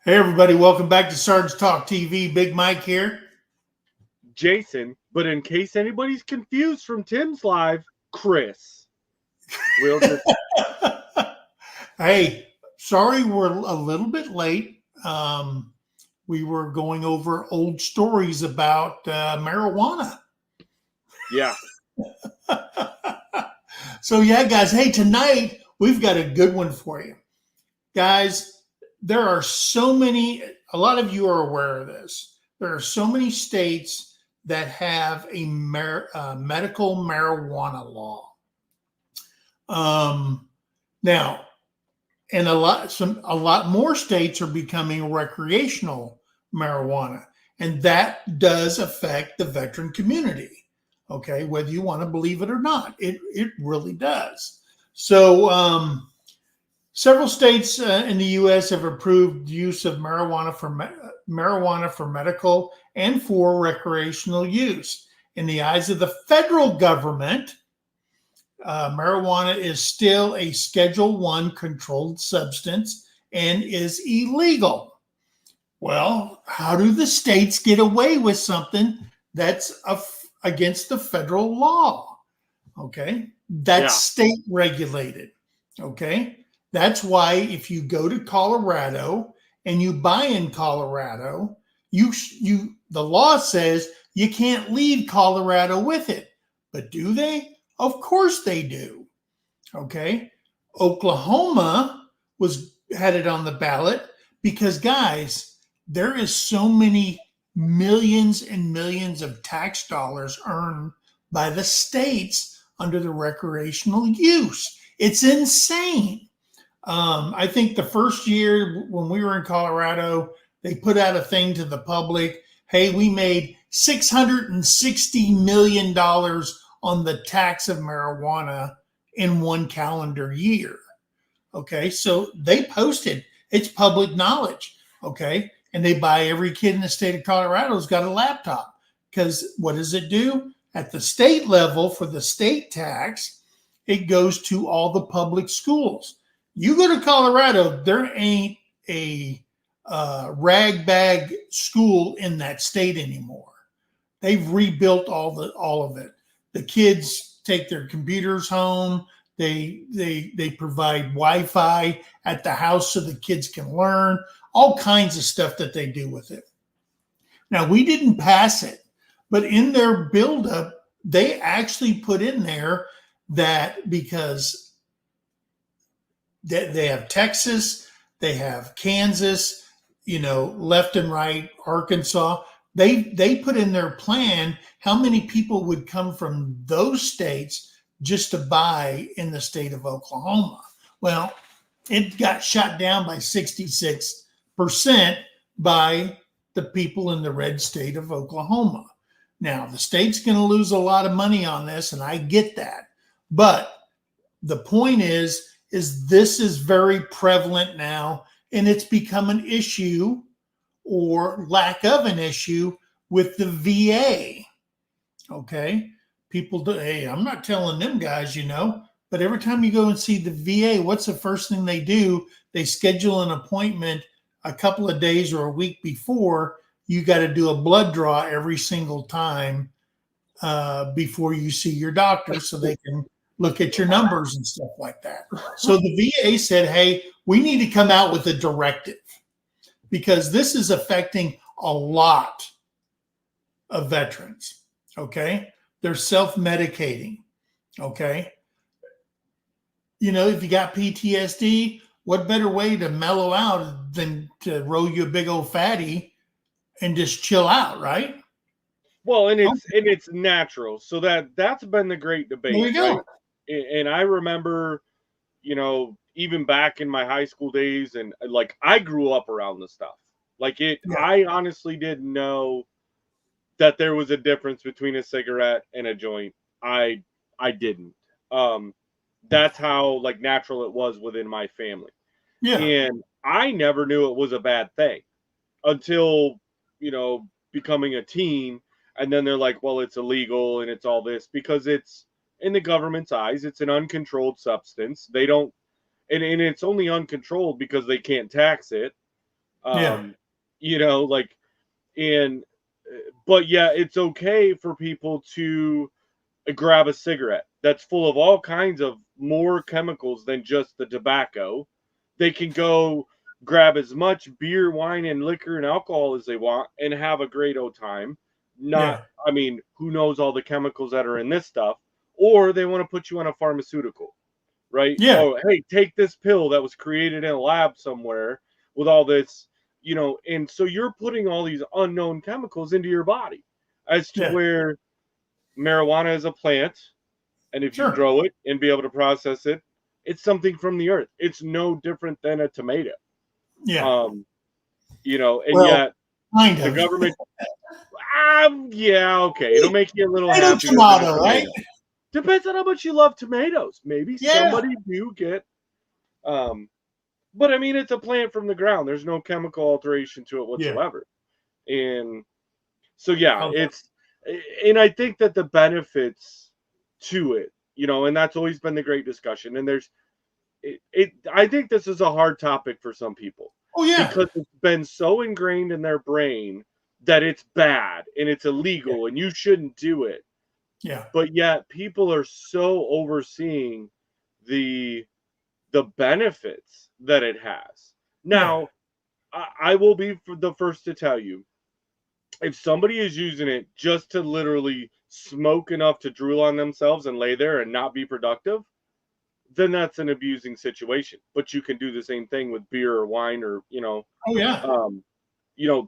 Hey, everybody, welcome back to Sarge Talk TV. Big Mike here. Jason, but in case anybody's confused from Tim's live, Chris. We'll just Hey, sorry we're a little bit late. We were going over old stories about marijuana. yeah. So, yeah, guys, hey, tonight we've got a good one for you. Guys, there are so many, a lot of you are aware of this. There are so many states that have a medical marijuana law. Now, and a lot more states are becoming recreational marijuana, and that does affect the veteran community. Okay, whether you want to believe it or not, it really does. So, several states in the U.S. have approved use of marijuana for medical and for recreational use. In the eyes of the federal government, marijuana is still a Schedule I controlled substance and is illegal. Well, how do the states get away with something that's against the federal law? Okay, that's state regulated. Okay, that's why if you go to Colorado and you buy in Colorado, the law says you can't leave Colorado with it. But do they? Of course they do. Okay. Oklahoma had it on the ballot because, guys, there is so many millions and millions of tax dollars earned by the states under the recreational use. It's insane. I think the first year when we were in Colorado, they put out a thing to the public. Hey, we made $660 million on the tax of marijuana in one calendar year. Okay, so they posted, it's public knowledge. Okay, and they buy every kid in the state of Colorado's got a laptop because what does it do? At the state level for the state tax, it goes to all the public schools. You go to Colorado, there ain't a rag bag school in that state anymore. They've rebuilt all of it. The kids take their computers home. They provide Wi-Fi at the house so the kids can learn. All kinds of stuff that they do with it. Now, we didn't pass it, but in their buildup, they actually put in there that because they have Texas, they have Kansas, left and right, Arkansas. They put in their plan how many people would come from those states just to buy in the state of Oklahoma. Well, it got shot down by 66% by the people in the red state of Oklahoma. Now, the state's going to lose a lot of money on this, and I get that. But the point is this is very prevalent now, and it's become an issue or lack of an issue with the VA. Okay. People do, hey, I'm not telling them guys, but every time you go and see the VA, what's the first thing they do? They schedule an appointment a couple of days or a week before. You got to do a blood draw every single time before you see your doctor so they can look at your numbers and stuff like that. So the VA said, hey, we need to come out with a directive because this is affecting a lot of veterans. Okay. They're self-medicating. Okay. If you got PTSD, what better way to mellow out than to roll you a big old fatty and just chill out, right? Well, and it's natural. So that's been the great debate. There you go. Right? And I remember, even back in my high school days, and like I grew up around the stuff. Like I honestly didn't know that there was a difference between a cigarette and a joint. I didn't. That's how like natural it was within my family. Yeah. And I never knew it was a bad thing until, becoming a teen. And then they're like, well, it's illegal and it's all this because it's in the government's eyes, it's an uncontrolled substance. They don't, and it's only uncontrolled because they can't tax it. Yeah. You know, like, and, but yeah, it's okay for people to grab a cigarette that's full of all kinds of more chemicals than just the tobacco. They can go grab as much beer, wine, and liquor and alcohol as they want and have a great old time. Not, Yeah. I mean, who knows all the chemicals that are in this stuff? Or they want to put you on a pharmaceutical, right? Yeah. Oh, hey, take this pill that was created in a lab somewhere with all this, you know, and so you're putting all these unknown chemicals into your body as to Yeah. where marijuana is a plant, and if you Sure. grow it and be able to process it, it's something from the earth. It's no different than a tomato. Yeah. Um, you know, and Well, yet kind the of. government, yeah, okay, it'll make you a little Tomato, happier than a tomato, right? tomato. Depends on how much you love tomatoes. Maybe Yeah. somebody do get, um, but I mean, it's a plant from the ground. There's no chemical alteration to it Yeah. whatsoever. And so, yeah, Okay. it's, and I think that the benefits to it, you know, and that's always been the great discussion. And there's, I think this is a hard topic for some people Oh yeah. because it's been so ingrained in their brain that it's bad and it's Yeah. illegal and you shouldn't do it. Yeah. But yet people are so overseeing the benefits that it has. Yeah. Now, I will be the first to tell you, if somebody is using it just to literally smoke enough to drool on themselves and lay there and not be productive, then that's an abusing situation. But you can do the same thing with beer or wine or, Oh yeah. um,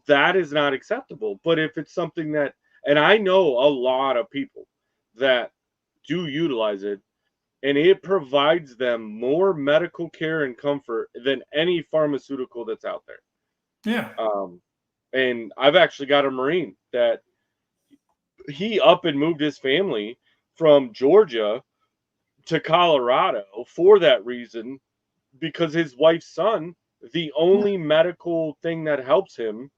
that is not acceptable. But if it's something that, and I know a lot of people that do utilize it, and it provides them more medical care and comfort than any pharmaceutical that's out there. Yeah. And I've actually got a Marine that he up and moved his family from Georgia to Colorado for that reason, because his wife's son, the Yeah. only medical thing that helps him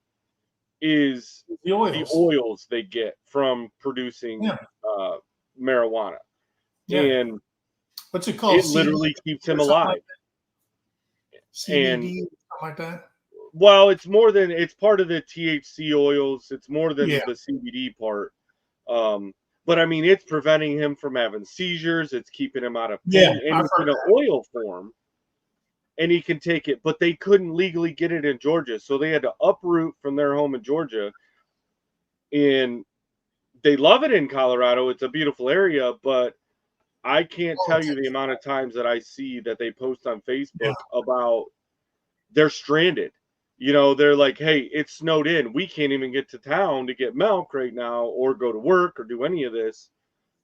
is The the oils. oils they get from producing Yeah. uh, marijuana. Yeah. And What's it called? it CD literally keeps or him something like alive. that? And CBD, something like that. well, it's more than, it's part of the THC oils. It's more than Yeah. the CBD part. Um, but I mean, it's preventing him from having seizures. It's keeping him out of Yeah. pain, and I've it's heard in an that. oil form, and he can take it. But they couldn't legally get it in Georgia, so they had to uproot from their home in Georgia. And they love it in Colorado. It's a beautiful area, but I can't tell you the Politics. amount of times that I see that they post on Yeah. Facebook about they're stranded. You know, they're like, hey, it's snowed in. We can't even get to town to get milk right now or go to work or do any of this.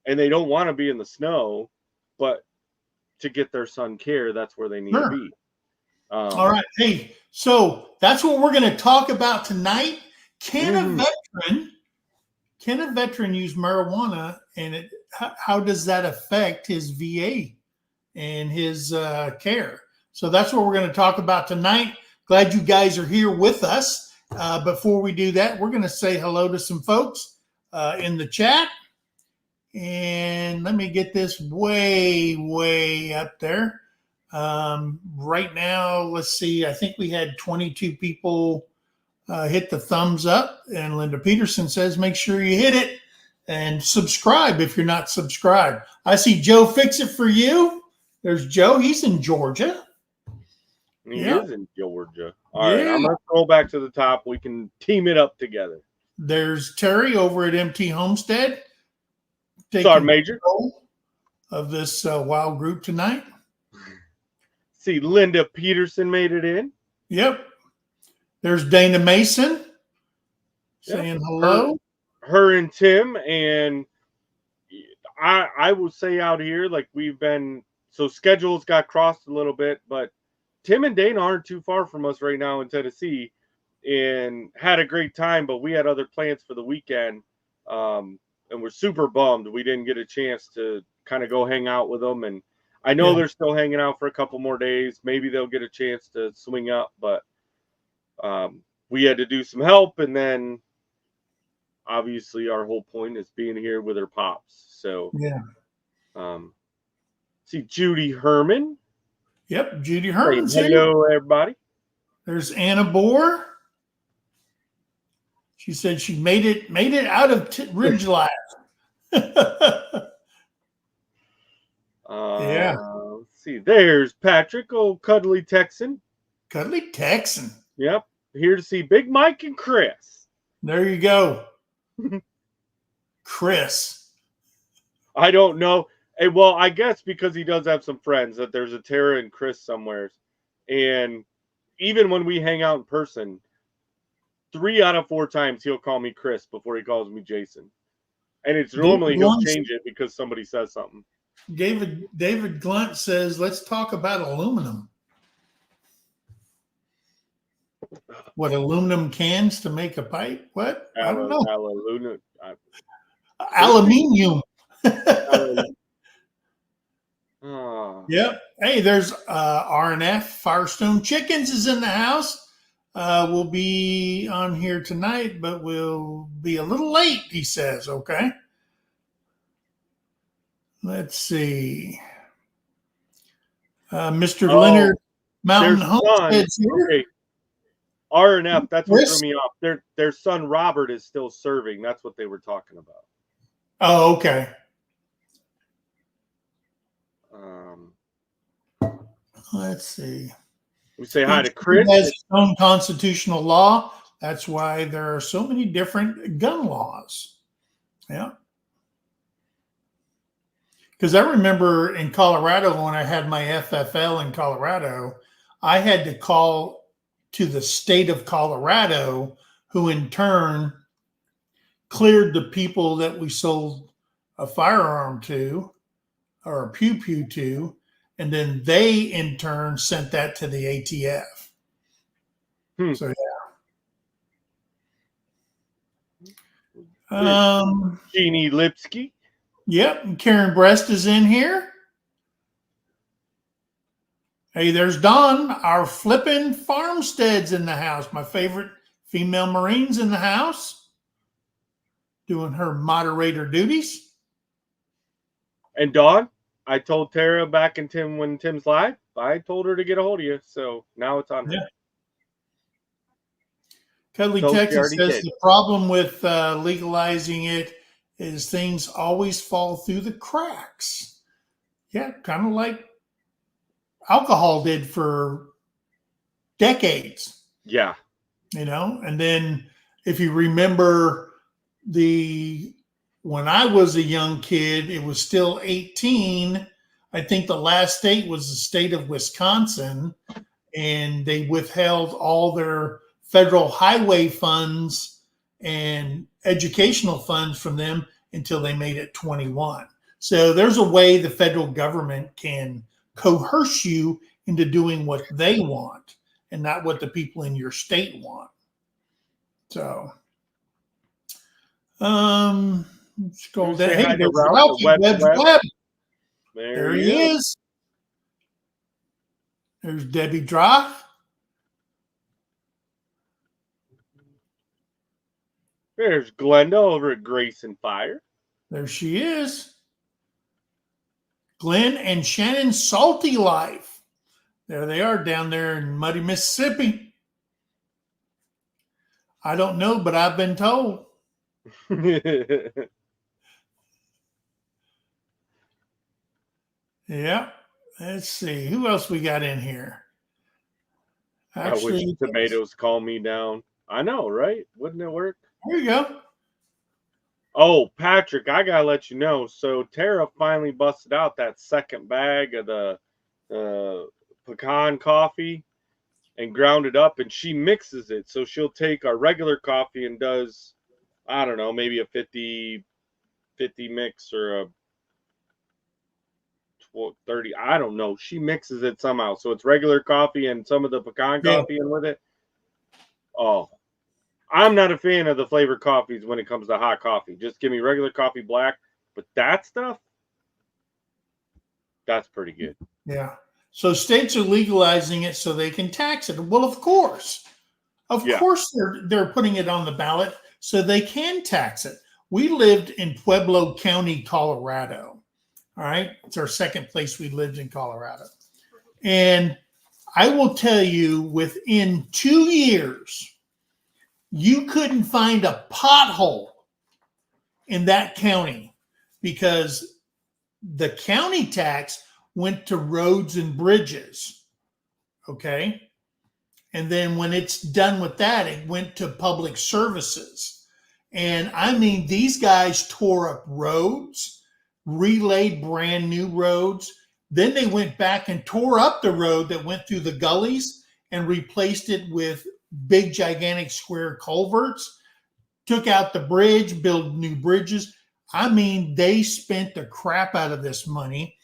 And they don't want to be in the snow, but to get their son care, that's where they need to Sure. be. All right. Hey, so that's what we're going to talk about tonight. Can a Mhm. veteran can a veteran use marijuana, and how does that affect his VA and his care? So that's what we're going to talk about tonight. Glad you guys are here with us. Before we do that, we're going to say hello to some folks in the chat. And let me get this way up there. Right now, let's see, I think we had 22 people hit the thumbs up. And Linda Peterson says, make sure you hit it and subscribe if you're not subscribed. I see Joe Fix It For You. There's Joe. He's in Georgia. He Yeah. is in Georgia. All right, Yeah. I'm going to scroll back to the top. We can team it up together. There's Terry over at MT Homestead taking Sorry, Major. control of this wild group tonight. See, Linda Peterson made it in. Yep. There's Dana Mason saying Yep. hello. Her and Tim, and I will say out here, like, we've been, so schedules got crossed a little bit, but Tim and Dana aren't too far from us right now in Tennessee, and had a great time, but we had other plans for the weekend, and we're super bummed we didn't get a chance to kind of go hang out with them. And I know Yeah. they're still hanging out for a couple more days. Maybe they'll get a chance to swing up, but we had to do some help, and then obviously our whole point is being here with her pops. So Yeah. See Judy Herman. Yep. Judy Saying Herman's here. hello, everybody. There's Anna Bohr. She said she made it out of Ridge Life. Yeah. Let's see. There's Patrick, old cuddly Texan. Cuddly Texan. Yep. Here to see Big Mike and Chris. There you go. Chris. I don't know. Hey, well, I guess because he does have some friends that there's a Tara and Chris somewhere. And even when we hang out in person, 3 out of 4 times he'll call me Chris before he calls me Jason. And it's normally he'll change it because somebody says something. David Glunt says, let's talk about aluminum. What, aluminum cans to make a pipe? What? I don't know. Aluminium. Yep. Hey, there's RNF. Firestone Chickens is in the house. We'll be on here tonight, but we'll be a little late, he says. Okay. Let's see. Mr. Leonard Mountain Homestead's here. Okay. RNF, that's what threw me off. Their son Robert is still serving. That's what they were talking about. Oh, okay. Let's see. We say hi to Chris. He has his own constitutional law. That's why there are so many different gun laws. Yeah. Because I remember in Colorado, when I had my FFL in Colorado, I had to call to the state of Colorado, who in turn cleared the people that we sold a firearm to or a pew-pew to, and then they in turn sent that to the ATF. So yeah. Jeannie Lipsky. Yep, and Karen Brest is in here. Hey, there's Dawn, our flippin' Farmstead's in the house. My favorite female Marine's in the house, doing her moderator duties. And Dawn, I told Tara back in when Tim's live, I told her to get a hold of you. So now it's on her. Yeah. Cuddly Texas says the problem with legalizing it is things always fall through the cracks. Yeah, kind of like alcohol did for decades. Yeah. And then if you remember when I was a young kid, it was still 18. I think the last state was the state of Wisconsin, and they withheld all their federal highway funds and educational funds from them until they made it 21. So there's a way the federal government can coerce you into doing what they want and not what the people in your state want. So, let's go down. Hey, there's Ralphie Webb. There he is. There's Debbie Droff. There's Glenda over at Grace and Fire. There she is. Glenn and Shannon Salty Life. There they are down there in muddy Mississippi. I don't know, but I've been told. Yeah. Let's see. Who else we got in here? Actually, I wish tomatoes calm me down. I know, right? Wouldn't it work? There you go. Oh, Patrick, I gotta let you know. So Tara finally busted out that second bag of the pecan coffee and ground it up, and she mixes it. So she'll take our regular coffee and does, I don't know, maybe a 50 mix or a 30. I don't know. She mixes it somehow. So it's regular coffee and some of the pecan coffee in with it. Oh, I'm not a fan of the flavored coffees when it comes to hot coffee. Just give me regular coffee black. But that stuff, that's pretty good. Yeah. So states are legalizing it so they can tax it. Well, of course. Of course they're putting it on the ballot so they can tax it. We lived in Pueblo County, Colorado. All right. It's our second place we lived in Colorado. And I will tell you, within 2 years, you couldn't find a pothole in that county because the county tax went to roads and bridges. Okay. And then when it's done with that, it went to public services. And I mean, these guys tore up roads, relaid brand new roads. Then they went back and tore up the road that went through the gullies and replaced it with big, gigantic square culverts, took out the bridge, built new bridges. I mean, they spent the crap out of this money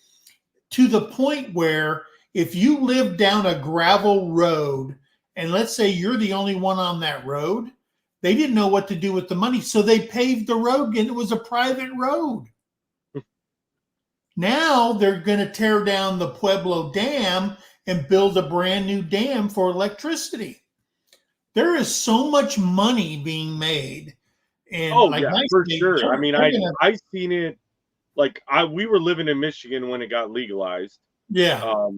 to the point where if you live down a gravel road, and let's say you're the only one on that road, they didn't know what to do with the money. So they paved the road and it was a private road. Now they're going to tear down the Pueblo Dam and build a brand new dam for electricity. There is so much money being made. And like yeah, for sure. I mean, I seen it. Like we were living in Michigan when it got legalized. Yeah.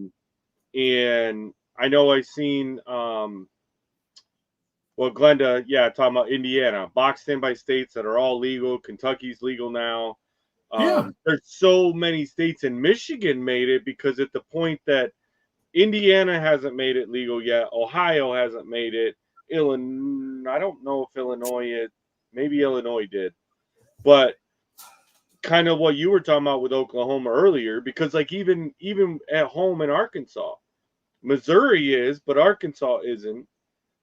And I know I seen Glenda, talking about Indiana, boxed in by states that are all legal. Kentucky's legal now. There's so many states, and Michigan made it because at the point that Indiana hasn't made it legal yet, Ohio hasn't made it. Illinois, I don't know if Illinois maybe Illinois did, but kind of what you were talking about with Oklahoma earlier, because like even at home in Arkansas, Missouri is, but Arkansas isn't.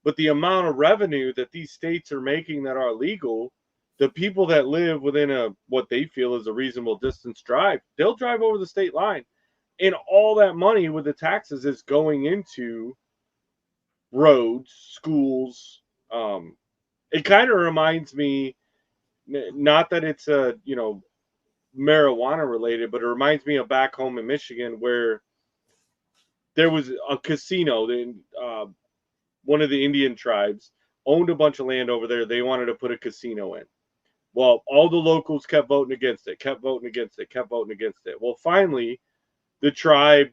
But the amount of revenue that these states are making that are legal, the people that live within what they feel is a reasonable distance drive, they'll drive over the state line. And all that money with the taxes is going into roads, schools. It kind of reminds me, not that it's marijuana related, but it reminds me of back home in Michigan where there was a casino. One of the Indian tribes owned a bunch of land over there. They wanted to put a casino in. Well, all the locals kept voting against it, kept voting against it, kept voting against it. Well, finally, the tribe,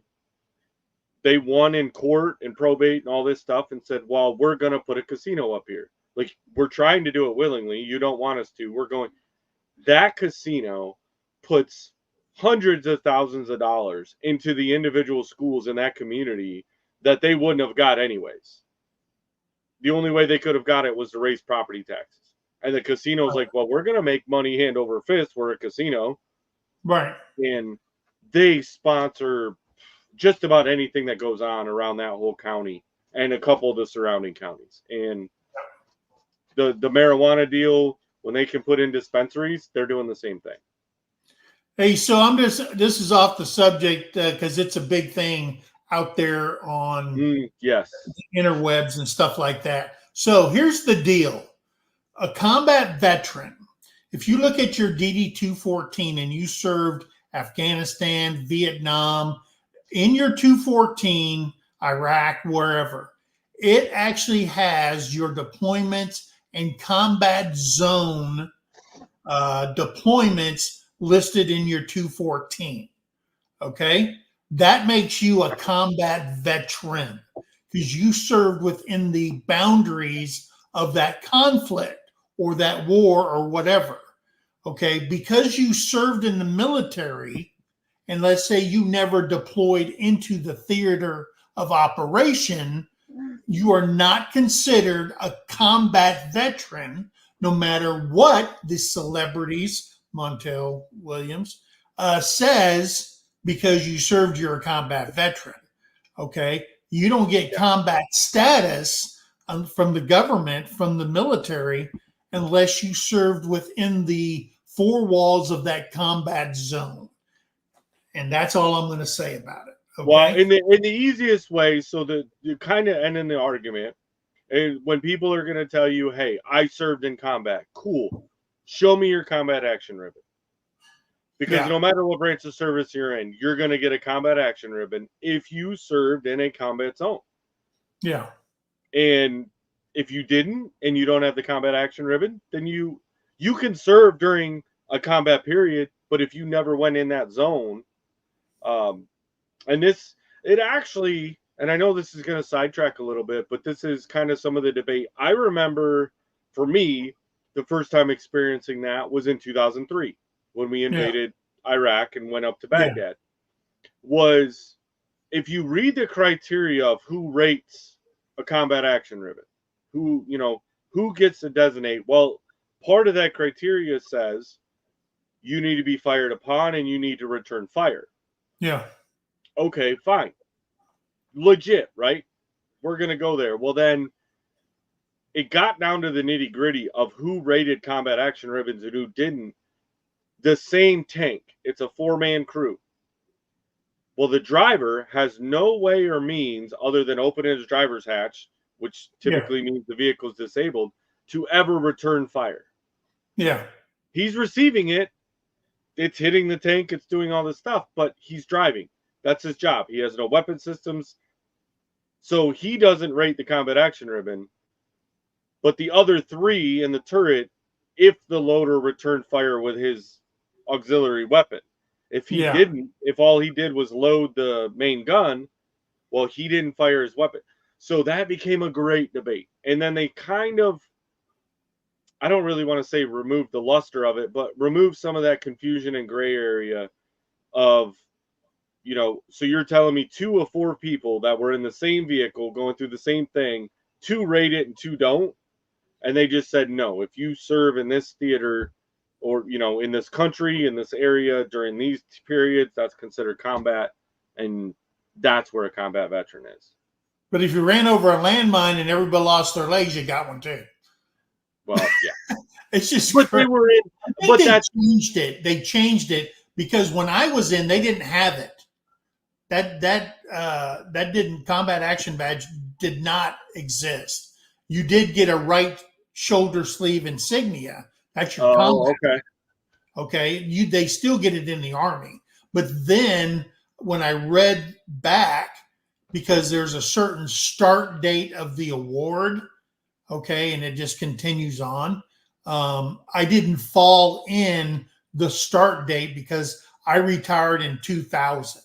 they won in court and probate and all this stuff and said, well, we're going to put a casino up here. Like, we're trying to do it willingly. You don't want us to. We're going. That casino puts hundreds of thousands of dollars into the individual schools in that community that they wouldn't have got anyways. The only way they could have got it was to raise property taxes. And the casino's like, well, we're going to make money hand over fist. We're a casino. Right. And they sponsor just about anything that goes on around that whole county and a couple of the surrounding counties. And the marijuana deal, when they can put in dispensaries, they're doing the same thing. Hey, so this is off the subject because it's a big thing out there on the interwebs and stuff like that. So here's the deal. A combat veteran, if you look at your DD-214 and you served Afghanistan, Vietnam, in your 214, Iraq, wherever, it actually has your deployments and combat zone deployments listed in your 214. Okay? That makes you a combat veteran because you served within the boundaries of that conflict or that war or whatever. Okay? Because you served in the military, and let's say you never deployed into the theater of operation, you are not considered a combat veteran, no matter what the celebrities, Montel Williams, says, because you served, you're a combat veteran. Okay? You don't get combat status from the government, from the military, unless you served within the four walls of that combat zone. And that's all I'm going to say about it. Okay? Well, in the easiest way, so that you kind of end in the argument, and when people are going to tell you, hey, I served in combat, cool. Show me your combat action ribbon. Because no matter what branch of service you're in, you're going to get a combat action ribbon if you served in a combat zone. Yeah. And if you didn't and you don't have the combat action ribbon, then you can serve during a combat period, but if you never went in that zone, and it actually, and I know this is going to sidetrack a little bit, but this is kind of some of the debate. I remember, for me, the first time experiencing that was in 2003 when we Yeah. invaded Iraq and went up to Yeah. Baghdad. Was, if you read the criteria of who rates a combat action ribbon, who, you know, who gets to designate, well, part of that criteria says you need to be fired upon and you need to return fire. Yeah. Okay, fine. Legit, right? We're going to go there. Well, then it got down to the nitty gritty of who rated combat action ribbons and who didn't. The same tank. It's a 4-man crew. Well, the driver has no way or means other than opening his driver's hatch, which typically means the vehicle's disabled, to ever return fire. Yeah. He's receiving it. It's hitting the tank. It's doing all this stuff, but he's driving. That's his job. He has no weapon systems. So he doesn't rate the combat action ribbon. But the other 3 in the turret, if the loader returned fire with his auxiliary weapon. If he didn't, if all he did was load the main gun, well, he didn't fire his weapon. So that became a great debate. And then they kind of, I don't really want to say remove the luster of it, but remove some of that confusion and gray area of, you know, so you're telling me 2 of 4 people that were in the same vehicle going through the same thing, 2 rate it and 2 don't. And they just said, no, if you serve in this theater or, you know, in this country, in this area during these periods, that's considered combat. And that's where a combat veteran is. But if you ran over a landmine and everybody lost their legs, you got one too. Well, yeah. It's just, but they were in, but they changed it. They changed it because when I was in, they didn't have it. That didn't, combat action badge did not exist. You did get a right shoulder sleeve insignia. That's your combat. Okay. Okay. They still get it in the Army. But then when I read back, because there's a certain start date of the award, okay, and it just continues on. I didn't fall in the start date because I retired in 2000.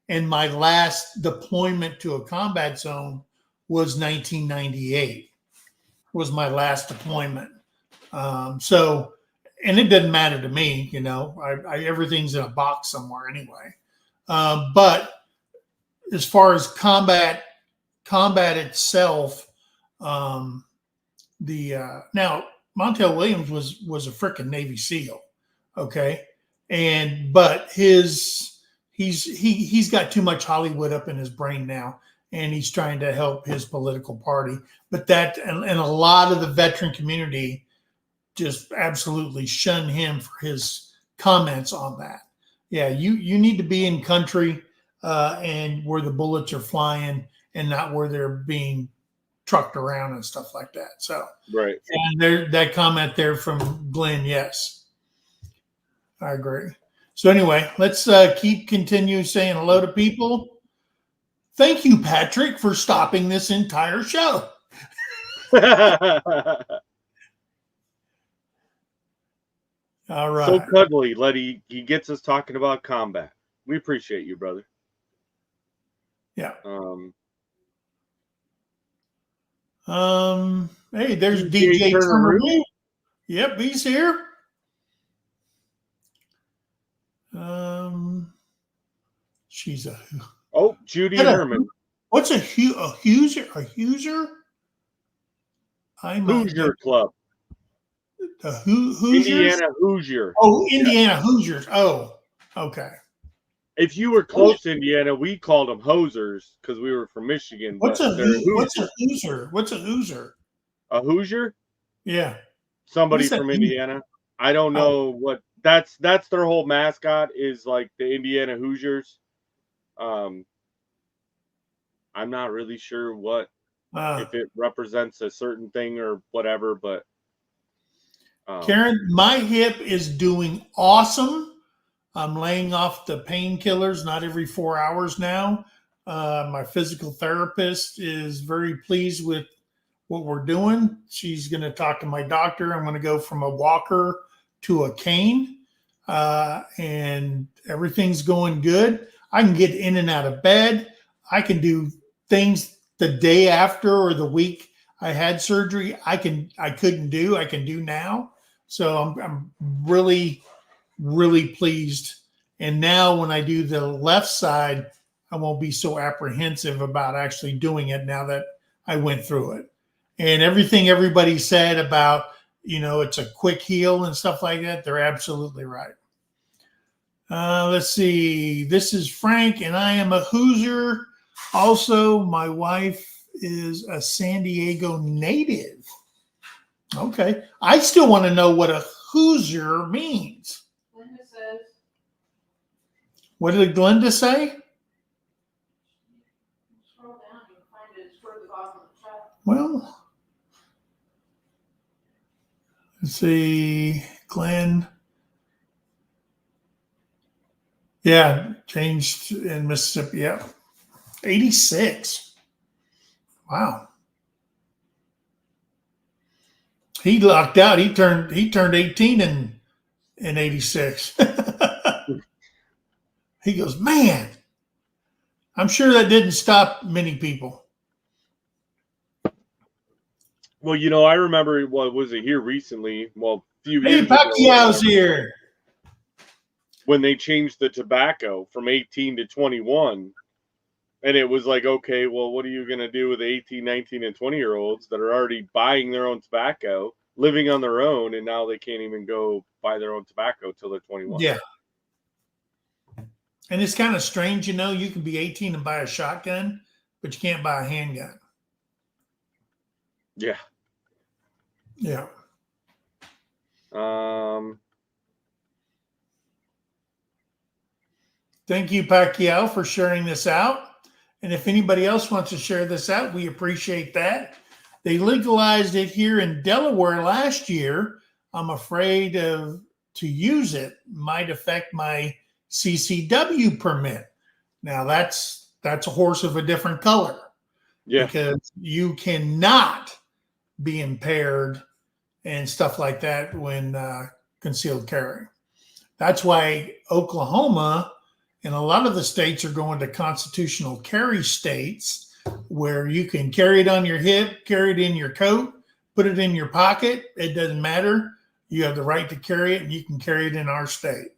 And my last deployment to a combat zone was 1998, was my last deployment. So, and it doesn't matter to me, you know, everything's in a box somewhere anyway. But as far as combat itself, now Montel Williams was a freaking Navy SEAL, okay, but he's got too much Hollywood up in his brain now, and he's trying to help his political party. But that and a lot of the veteran community just absolutely shun him for his comments on that. Yeah, you need to be in country and where the bullets are flying and not where they're being trucked around and stuff like that. So, right. And that comment there from Glenn, yes, I agree. So anyway, let's continue saying hello to people. Thank you, Patrick, for stopping this entire show. All right. So cuddly, Letty. He gets us talking about combat. We appreciate you, brother. Yeah. Hey, there's DJ Turner. Yep, he's here. She's a. Oh, Judy Herman. What's a Hoosier? A Hoosier? Hoosier Club. The Hoosiers? Indiana Hoosier. Oh, Indiana Hoosiers. Oh, okay. If you were close to Indiana, we called them Hosers because we were from Michigan. What's a Hoosier? What's a Hoosier? A Hoosier? Yeah. Somebody from Indiana. I don't know what that's their whole mascot is, like the Indiana Hoosiers. I'm not really sure what if it represents a certain thing or whatever, but Karen, my hip is doing awesome. I'm laying off the painkillers not every 4 hours now. My physical therapist is very pleased with what we're doing. She's going to talk to my doctor. I'm going to go from a walker to a cane, and everything's going good. I can get in and out of bed. I can do things the day after or the week I had surgery, I couldn't do. I can do now. So I'm really, really pleased. And now when I do the left side, I won't be so apprehensive about actually doing it now that I went through it. And everything everybody said about, it's a quick heal and stuff like that, they're absolutely right. Let's see. This is Frank, and I am a Hoosier. Also, my wife is a San Diego native. Okay. I still want to know what a Hoosier means. Linda says. What did Glenda say? Scroll down, you'll find it. It's toward the bottom of the chat. Well, let's see. Glenn. Yeah, changed in Mississippi. Yeah. 86. Wow. He locked out. He turned 18 in 86. He goes, man, I'm sure that didn't stop many people. Well, I remember, what was it here recently? Well, a few Hey, years ago. Pacquiao's here. When they changed the tobacco from 18 to 21. And it was like, okay, well, what are you going to do with the 18, 19, and 20-year-olds that are already buying their own tobacco, living on their own, and now they can't even go buy their own tobacco till they're 21? Yeah. And it's kind of strange, you can be 18 and buy a shotgun, but you can't buy a handgun. Yeah. Yeah. Thank you, Pacquiao, for sharing this out. And if anybody else wants to share this out, we appreciate that. They legalized it here in Delaware last year. I'm afraid to use it might affect my CCW permit. Now that's a horse of a different color. Yeah. Because you cannot be impaired and stuff like that when concealed carry. That's why Oklahoma and a lot of the states are going to constitutional carry states where you can carry it on your hip, carry it in your coat, put it in your pocket. It doesn't matter. You have the right to carry it, and you can carry it in our state.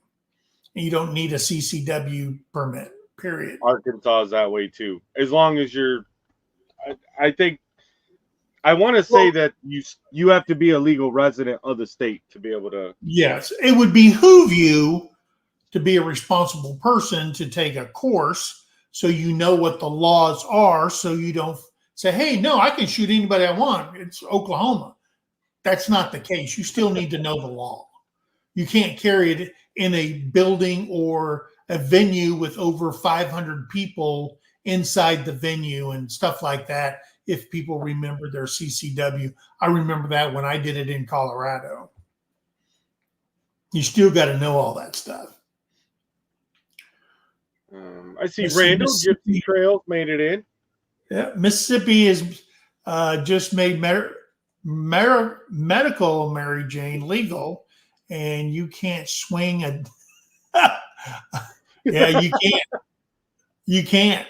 And you don't need a CCW permit, period. Arkansas is that way too. As long as you're, I think, I want to say that you have to be a legal resident of the state to be able to. Yes, it would behoove you to be a responsible person to take a course so you know what the laws are, so you don't say, hey, no, I can shoot anybody I want. It's Oklahoma. That's not the case. You still need to know the law. You can't carry it in a building or a venue with over 500 people inside the venue and stuff like that. If people remember their CCW, I remember that when I did it in Colorado. You still got to know all that stuff. I see Randall Gypsy Trails made it in. Yeah, Mississippi is just made medical Mary Jane legal, and you can't swing a. Yeah, you can't. You can't.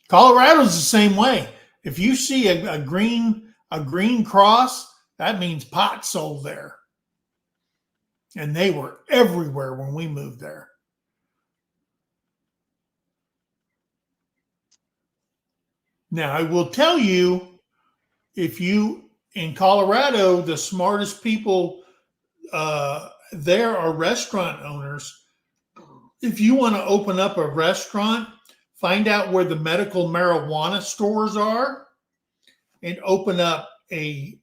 Colorado's the same way. If you see a green cross, that means pot sold there, and they were everywhere when we moved there. Now, I will tell you, if you, in Colorado, the smartest people there are restaurant owners. If you want to open up a restaurant, find out where the medical marijuana stores are and open up a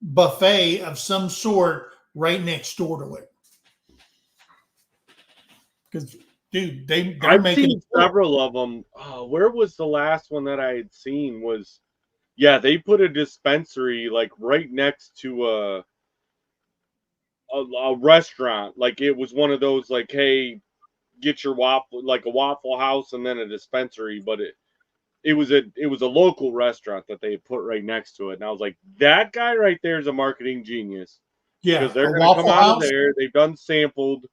buffet of some sort right next door to it. Because, dude, I've seen several of them. Where was the last one that I had seen? They put a dispensary like right next to a restaurant. Like it was one of those like, hey, get your waffle, like a Waffle House and then a dispensary. But it was a local restaurant that they put right next to it. And I was like, that guy right there is a marketing genius. Yeah, because they're going to come out of there. They've done sampled.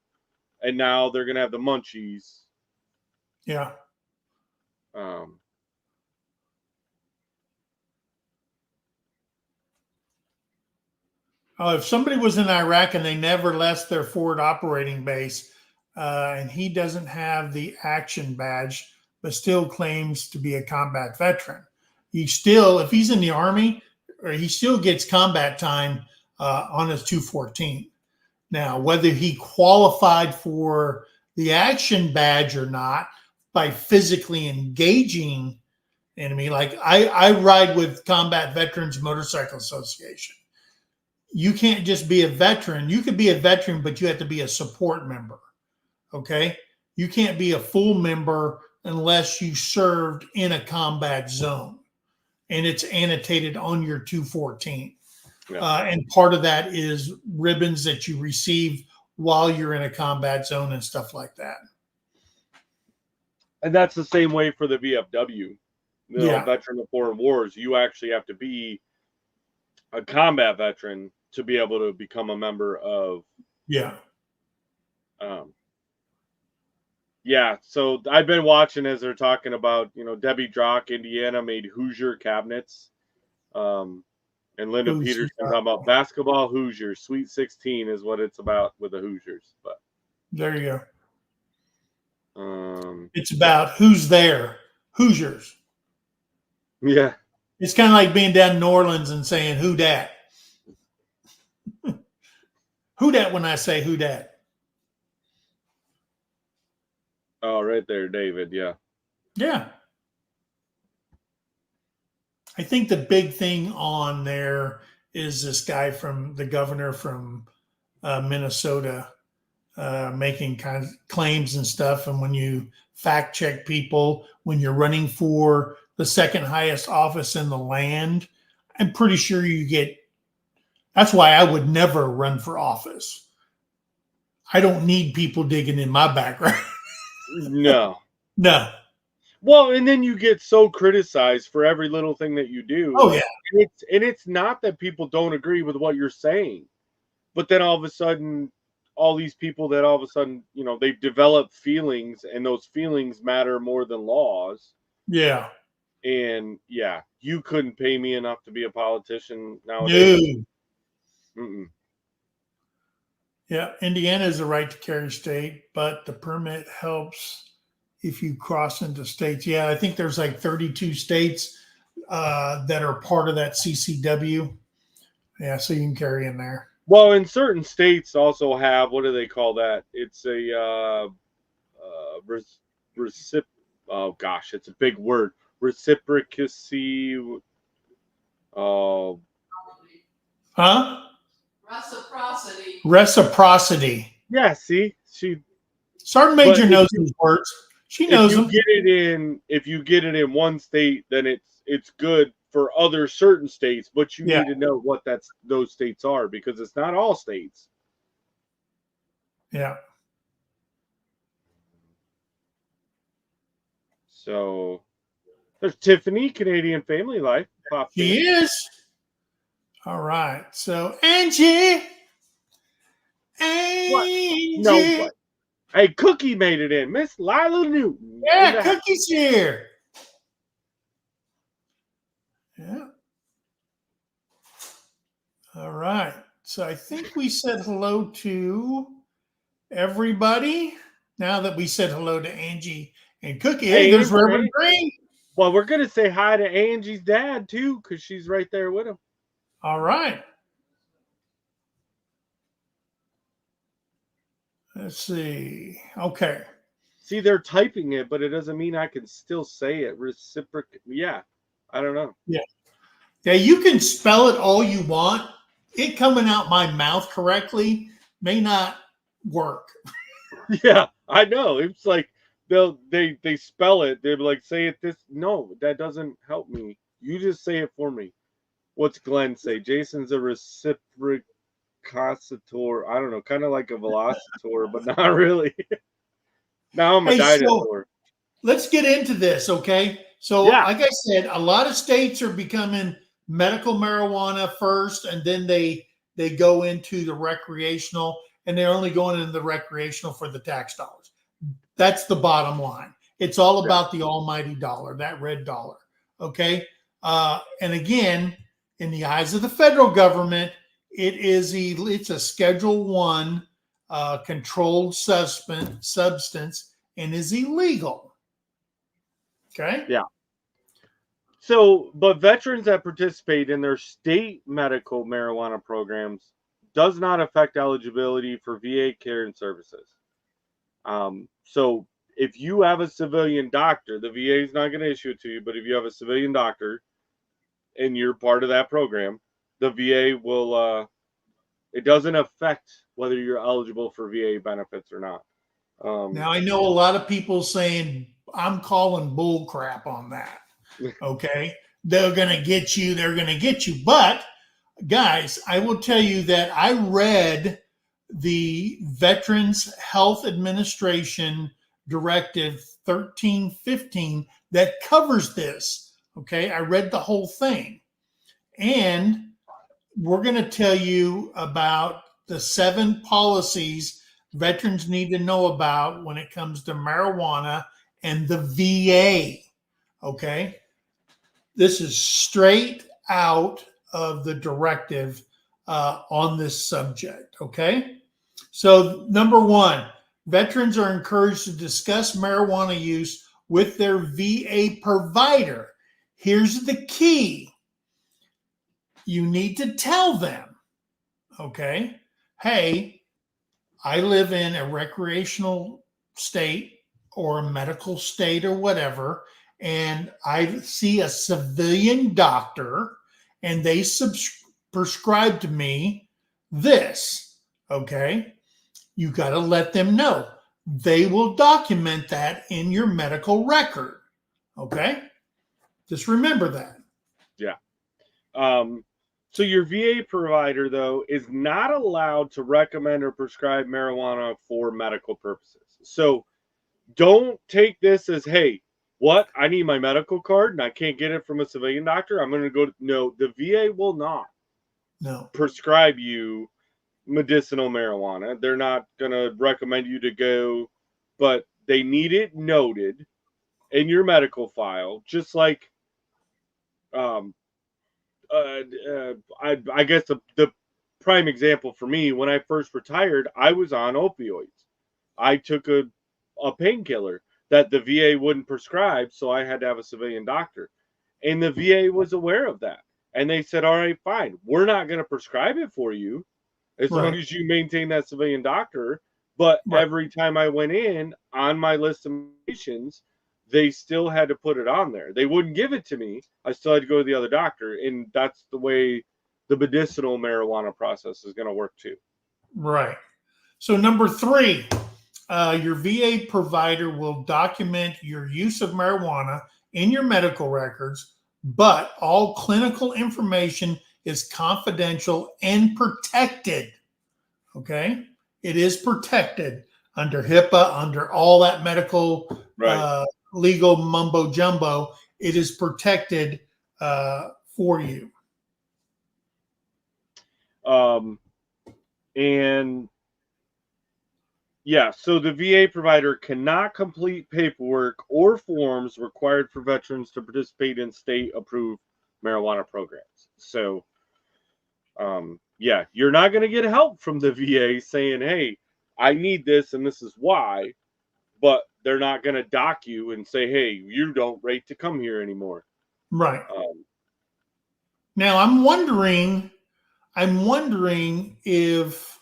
And now they're going to have the munchies. Yeah. if somebody was in Iraq and they never left their forward operating base, and he doesn't have the action badge, but still claims to be a combat veteran, he still, if he's in the Army, he still gets combat time on his 214. Now, whether he qualified for the action badge or not by physically engaging enemy, like I ride with Combat Veterans Motorcycle Association. You can't just be a veteran. You could be a veteran, but you have to be a support member. Okay. You can't be a full member unless you served in a combat zone and it's annotated on your 214. Yeah. And part of that is ribbons that you receive while you're in a combat zone and stuff like that. And that's the same way for the VFW. Veteran of Foreign Wars. You actually have to be a combat veteran to be able to become a member of. Yeah. So I've been watching as they're talking about, Debbie Drock, Indiana made Hoosier cabinets. And Linda Peterson talking about basketball Hoosiers. Sweet 16 is what it's about with the Hoosiers. But there you go. It's about who's there. Hoosiers. Yeah. It's kind of like being down in New Orleans and saying, who dat? Who dat when I say who dat? Oh, right there, David. Yeah. Yeah. I think the big thing on there is this guy from the governor from Minnesota making kind of claims and stuff. And when you fact check people, when you're running for the second highest office in the land, I'm pretty sure you get. That's why I would never run for office. I don't need people digging in my background. No. Well, and then you get so criticized for every little thing that you do. Oh, yeah. And it's not that people don't agree with what you're saying, but then all of a sudden, all these people that all of a sudden, they've developed feelings, and those feelings matter more than laws. Yeah. And yeah, you couldn't pay me enough to be a politician nowadays. No. Yeah, Indiana is a right to carry state, but the permit helps if you cross into states. Yeah, I think there's like 32 states that are part of that CCW. Yeah, so you can carry in there. Well, and certain states also have, what do they call that? It's a oh gosh, it's a big word. Reciprocacy. Huh? Reciprocity. Yeah, see, Sergeant Major knows these words. She knows them. If you get it in one state, then it's good for other certain states, but you need to know what those states are, because it's not all states. Yeah. So there's Tiffany, Canadian Family Life. She is. All right. So Angie. No, hey, Cookie made it in. Miss Lila Newton. Yeah, Cookie's here. Yeah. All right. So I think we said hello to everybody. Now that we said hello to Angie and Cookie. Hey, there's Reverend Green. Well, we're going to say hi to Angie's dad, too, because she's right there with him. All right. Let's see. Okay. See, they're typing it, but it doesn't mean I can still say it. Yeah. I don't know. Yeah. Yeah, you can spell it all you want. It coming out my mouth correctly may not work. Yeah, I know. It's like they spell it. They're like, say it this. No, that doesn't help me. You just say it for me. What's Glenn say? Jason's a reciprocator. I don't know, kind of like a velocitor, but not really. Now I'm a dinosaur. Let's get into this, okay? So, like I said, a lot of states are becoming medical marijuana first, and then they go into the recreational, and they're only going into the recreational for the tax dollars. That's the bottom line. It's all about the almighty dollar, that red dollar, okay? And again, in the eyes of the federal government, It's a Schedule 1 controlled substance and is illegal. Okay. Yeah. So, but veterans that participate in their state medical marijuana programs does not affect eligibility for VA care and services. So if you have a civilian doctor, the VA is not going to issue it to you, but if you have a civilian doctor and you're part of that program, the VA will, it doesn't affect whether you're eligible for VA benefits or not. Now, I know a lot of people saying, I'm calling bull crap on that. Okay. They're going to get you. They're going to get you. But guys, I will tell you that I read the Veterans Health Administration Directive 1315 that covers this. Okay. I read the whole thing. And we're going to tell you about the 7 policies veterans need to know about when it comes to marijuana and the VA. Okay. This is straight out of the directive on this subject. Okay. So, number 1, veterans are encouraged to discuss marijuana use with their VA provider. Here's the key. You need to tell them, okay, hey, I live in a recreational state or a medical state or whatever, and I see a civilian doctor and they prescribe to me this, okay? You got to let them know. They will document that in your medical record, okay? Just remember that. Yeah. So your VA provider, though, is not allowed to recommend or prescribe marijuana for medical purposes. So don't take this as, hey, what? I need my medical card and I can't get it from a civilian doctor. I'm going to go. No, the VA will not prescribe you medicinal marijuana. They're not going to recommend you to go, but they need it noted in your medical file, just like I guess the prime example for me, when I first retired, I was on opioids. I took a painkiller that the VA wouldn't prescribe, so I had to have a civilian doctor. And the VA was aware of that. And they said, all right, fine. We're not going to prescribe it for you as long as you maintain that civilian doctor. But every time I went in on my list of medications, they still had to put it on there. They wouldn't give it to me. I still had to go to the other doctor. And that's the way the medicinal marijuana process is going to work too. Right. So number 3, your VA provider will document your use of marijuana in your medical records, but all clinical information is confidential and protected. Okay. It is protected under HIPAA, under all that medical legal mumbo jumbo. It is protected for you. And yeah, so the VA provider cannot complete paperwork or forms required for veterans to participate in state-approved marijuana programs. So, yeah, you're not going to get help from the VA saying, hey, I need this and this is why, but they're not going to dock you and say, hey, you don't rate to come here anymore. Right. Now, I'm wondering if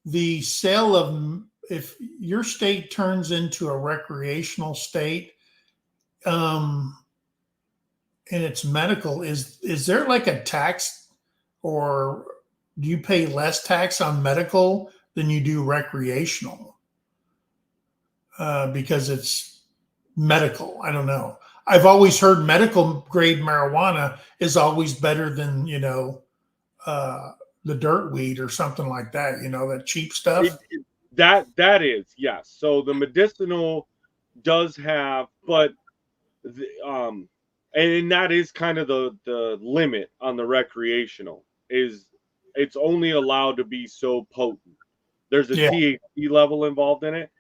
the sale of, if your state turns into a recreational state, and it's medical, is there like a tax, or do you pay less tax on medical than you do recreational? Because it's medical. I don't know. I've always heard medical grade marijuana is always better than, the dirt weed or something like that, that cheap stuff. That is, yes. So the medicinal does have, but and that is kind of the limit on the recreational, is it's only allowed to be so potent. There's a THC level involved in it,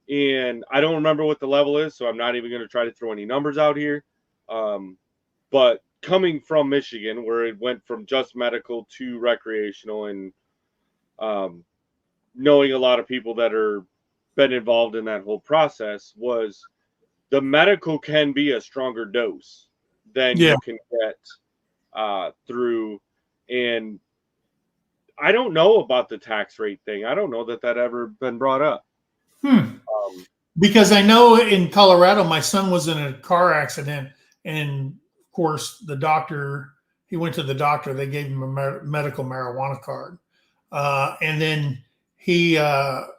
and I don't remember what the level is, so I'm not even going to try to throw any numbers out here. But coming from Michigan, where it went from just medical to recreational, and knowing a lot of people that are been involved in that whole process, was the medical can be a stronger dose than Yeah. you can get through. And I don't know about the tax rate thing. I don't know that ever been brought up. Because I know in Colorado, my son was in a car accident, and of course, he went to the doctor. They gave him a medical marijuana card, and then he got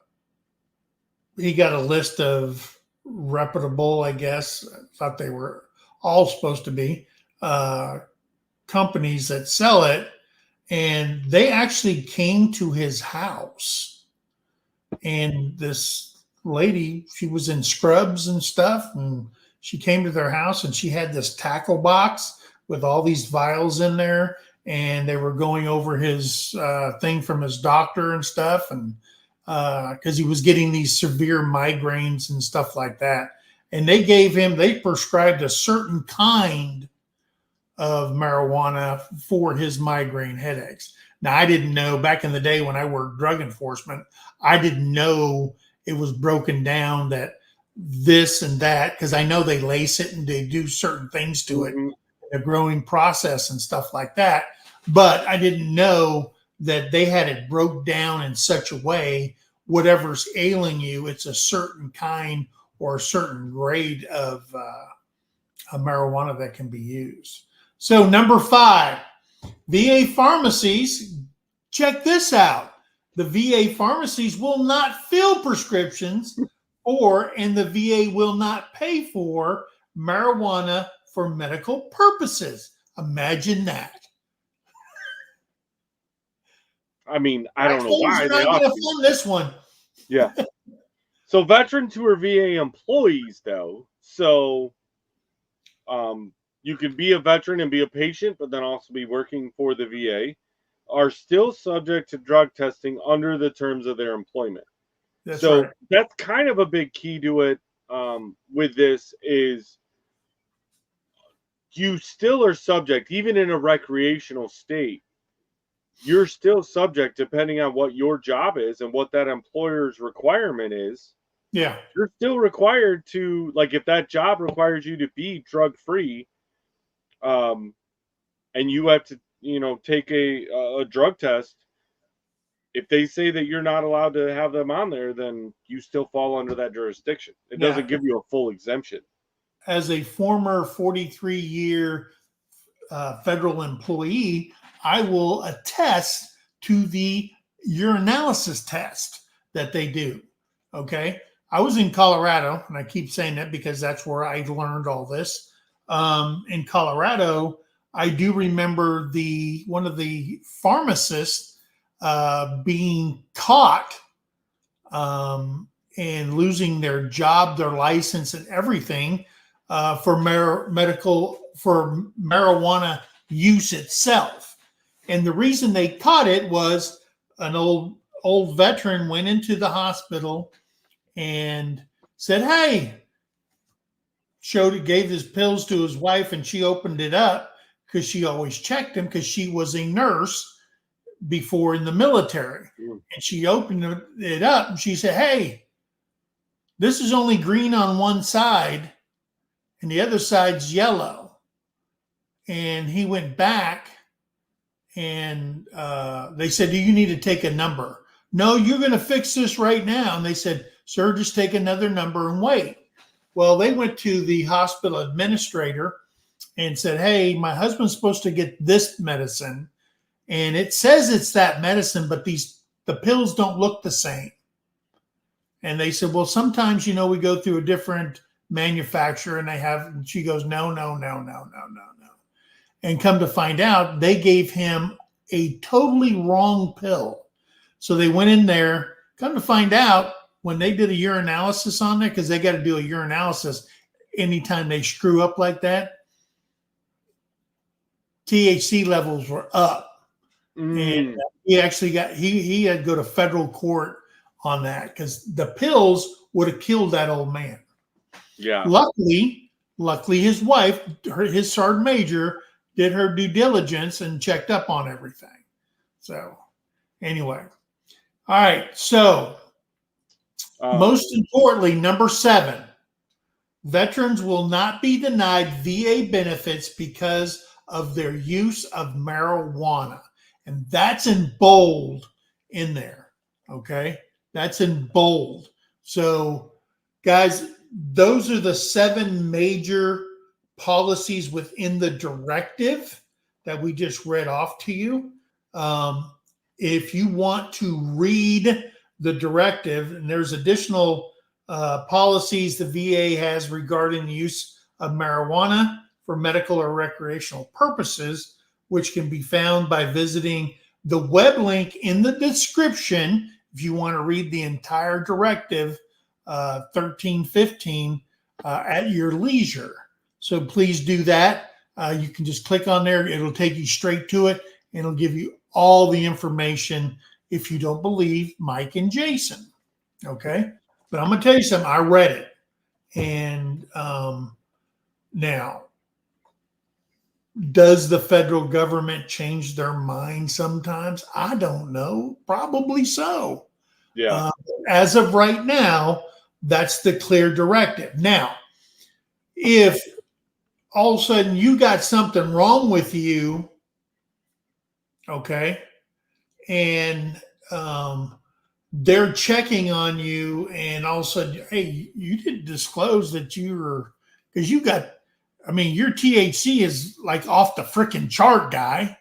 a list of reputable, I guess, I thought they were all supposed to be companies that sell it, and they actually came to his house, and this lady, she was in scrubs and stuff, and she came to their house, and she had this tackle box with all these vials in there, and they were going over his thing from his doctor and stuff, and because he was getting these severe migraines and stuff like that, and they prescribed a certain kind of marijuana for his migraine headaches. Now, I didn't know, back in the day when I worked drug enforcement, I didn't know it was broken down that this and that, because I know they lace it and they do certain things to it, the growing process and stuff like that. But I didn't know that they had it broke down in such a way, whatever's ailing you, it's a certain kind or a certain grade of marijuana that can be used. So number 5, VA pharmacies, check this out. The VA pharmacies will not fill prescriptions and the VA will not pay for marijuana for medical purposes. Imagine that. I mean, I don't know why. You're not going to fund this one. Yeah. So veterans who are VA employees, though, so you could be a veteran and be a patient, but then also be working for the VA, are still subject to drug testing under the terms of their employment. That's kind of a big key to it with this is you still are subject, even in a recreational state, you're still subject, depending on what your job is and what that employer's requirement is. Yeah. You're still required to, like, if that job requires you to be drug-free, and you have to, take a drug test, if they say that you're not allowed to have them on there, then you still fall under that jurisdiction. It doesn't give you a full exemption. As a former 43-year federal employee, I will attest to the urinalysis test that they do. Okay. I was in Colorado, and I keep saying that because that's where I learned all this. In Colorado, I do remember one of the pharmacists being caught and losing their job, their license, and everything for marijuana use itself. And the reason they caught it was an old veteran went into the hospital and said, "Hey," gave his pills to his wife, and she opened it up because she always checked him because she was a nurse before in the military. And she opened it up and she said, "Hey, this is only green on one side and the other side's yellow." And he went back and they said, "Do you need to take a number?" "No, you're going to fix this right now." And they said, "Sir, just take another number and wait." Well, they went to the hospital administrator and said, "Hey, my husband's supposed to get this medicine, and it says it's that medicine, but the pills don't look the same." And they said, "Well, sometimes, we go through a different manufacturer," and she goes, no. And come to find out, they gave him a totally wrong pill. So they went in there, come to find out, when they did a urinalysis on there, because they got to do a urinalysis anytime they screw up like that, THC levels were up. And he actually he had to go to federal court on that because the pills would have killed that old man. Yeah. Luckily his wife, his sergeant major, did her due diligence and checked up on everything. So anyway, all right. So most importantly, number 7, veterans will not be denied VA benefits because of their use of marijuana. And that's in bold in there. Okay. That's in bold. So, guys, those are the 7 major policies within the directive that we just read off to you. If you want to read the directive, and there's additional policies the VA has regarding the use of marijuana for medical or recreational purposes, which can be found by visiting the web link in the description if you want to read the entire directive 1315 at your leisure. So please do that. You can just click on there. It'll take you straight to it. And it'll give you all the information if you don't believe Mike and Jason. Okay. But I'm going to tell you something. I read it. And now, does the federal government change their mind sometimes? I don't know. Probably so. Yeah. As of right now, that's the clear directive. Now, if all of a sudden you got something wrong with you, okay, and they're checking on you, and all of a sudden, hey, you didn't disclose that you were, because you got, I mean, your THC is like off the freaking chart, guy,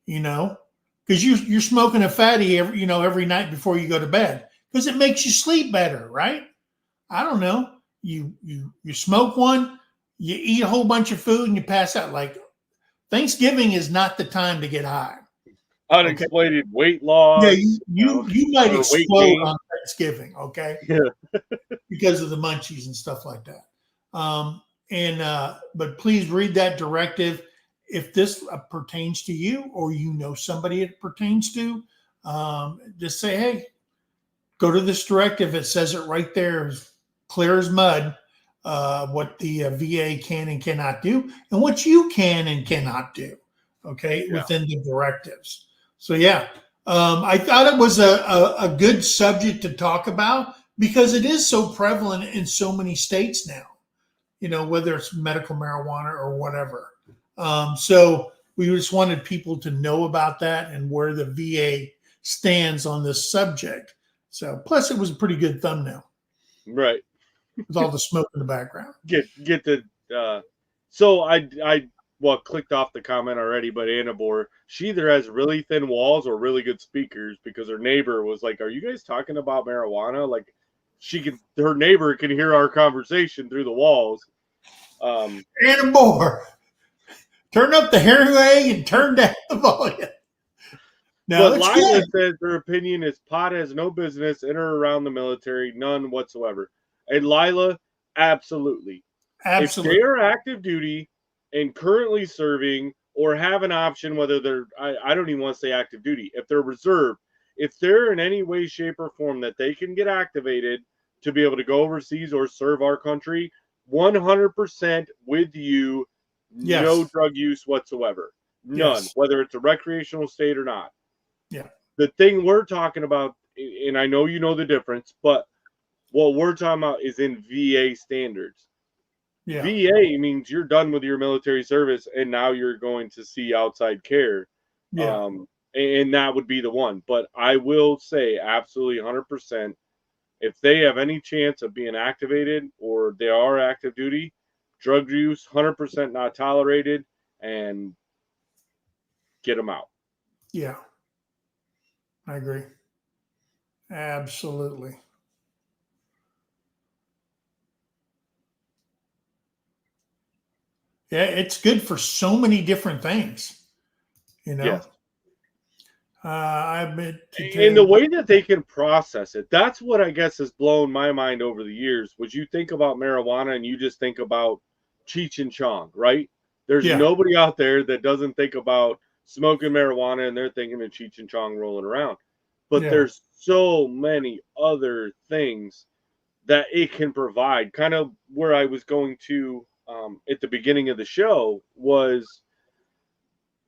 because you're smoking a fatty every night before you go to bed because it makes you sleep better, right? I don't know. You smoke one, you eat a whole bunch of food, and you pass out. Like Thanksgiving is not the time to get high. Unexplained weight loss. Yeah, you might explode on Thanksgiving, okay? Yeah. Because of the munchies and stuff like that. But please read that directive. If this pertains to you or somebody it pertains to, just say, hey, go to this directive. It says it right there, as clear as mud, what the VA can and cannot do and what you can and cannot do, okay, within the directives. So, yeah, I thought it was a good subject to talk about because it is so prevalent in so many states now, whether it's medical marijuana or whatever. So we just wanted people to know about that and where the VA stands on this subject. So plus it was a pretty good thumbnail. Right. With all the smoke in the background. Get the so I clicked off the comment already, but Annabore, she either has really thin walls or really good speakers because her neighbor was like, are you guys talking about marijuana? Like her neighbor can hear our conversation through the walls. Annabore, turn up the hearing aid and turn down the volume. No, but Lila says her opinion is pot has no business in or around the military, none whatsoever. And Lila, absolutely. If they are active duty and currently serving or have an option, whether they're, I don't even want to say active duty, if they're reserved, if they're in any way, shape, or form that they can get activated to be able to go overseas or serve our country, 100% with you, no drug use whatsoever. None, whether it's a recreational state or not. Yeah. The thing we're talking about, and I know you know the difference, but what we're talking about is in VA standards. Yeah. VA means you're done with your military service and now you're going to see outside care. Yeah. And that would be the one. But I will say absolutely 100%, if they have any chance of being activated or they are active duty, drug use, 100% not tolerated, and get them out. Yeah. I agree. Absolutely. Yeah, it's good for so many different things, Yes. I admit and the way that they can process it, that's what I guess has blown my mind over the years. Was you think about marijuana and you just think about Cheech and Chong, right? There's nobody out there that doesn't think about smoking marijuana and they're thinking of Cheech and Chong rolling around. But there's so many other things that it can provide. Kind of where I was going to at the beginning of the show was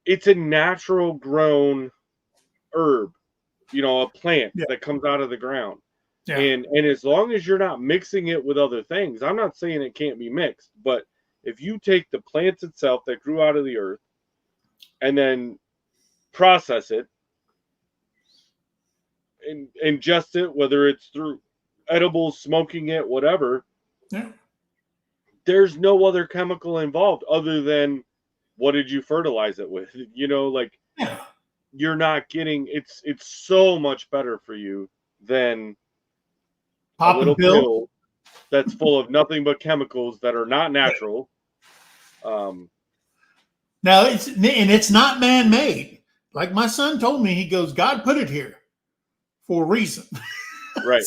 it's a natural grown herb, a plant Yeah. that comes out of the ground. Yeah. And as long as you're not mixing it with other things, I'm not saying it can't be mixed, but if you take the plants itself that grew out of the earth and then process it and ingest it, whether it's through edibles, smoking it, whatever, Yeah. there's no other chemical involved other than what did you fertilize it with? Like Yeah. you're not getting it's so much better for you than a Popping little pills. pill that's full of nothing but chemicals that are not natural. Now it's not man-made. Like my son told me, he goes, God put it here for a reason. Right.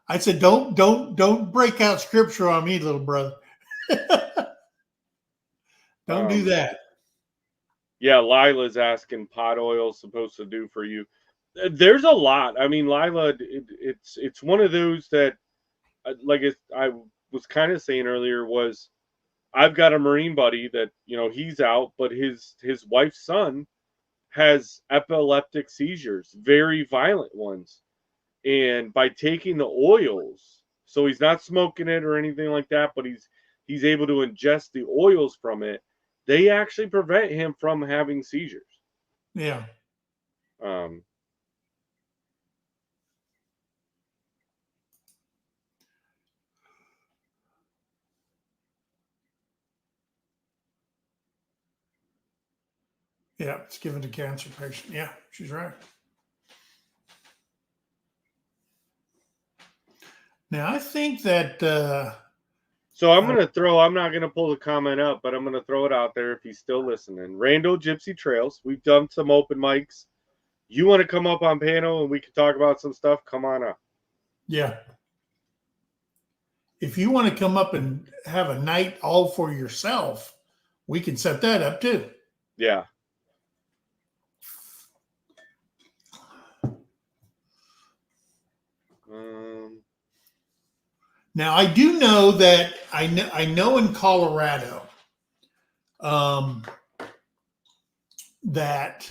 I said, don't break out scripture on me, little brother. Don't do that. Yeah, Lila's asking pot oil supposed to do for you. There's a lot. I mean, Lila, it's one of those that, like I was kind of saying earlier, was I've got a Marine buddy that he's out, but his wife's son has epileptic seizures, very violent ones, and by taking the oils, so he's not smoking it or anything like that, but he's able to ingest the oils from it. They actually prevent him from having seizures. Yeah. Yeah, it's given to cancer patient. Yeah, she's right. Now I think that So I'm not gonna pull the comment up, but I'm gonna throw it out there if he's still listening. Randall Gypsy Trails. We've done some open mics. You want to come up on panel and we can talk about some stuff? Come on up. Yeah. If you want to come up and have a night all for yourself, we can set that up too. Yeah. Now I do know that I know in Colorado that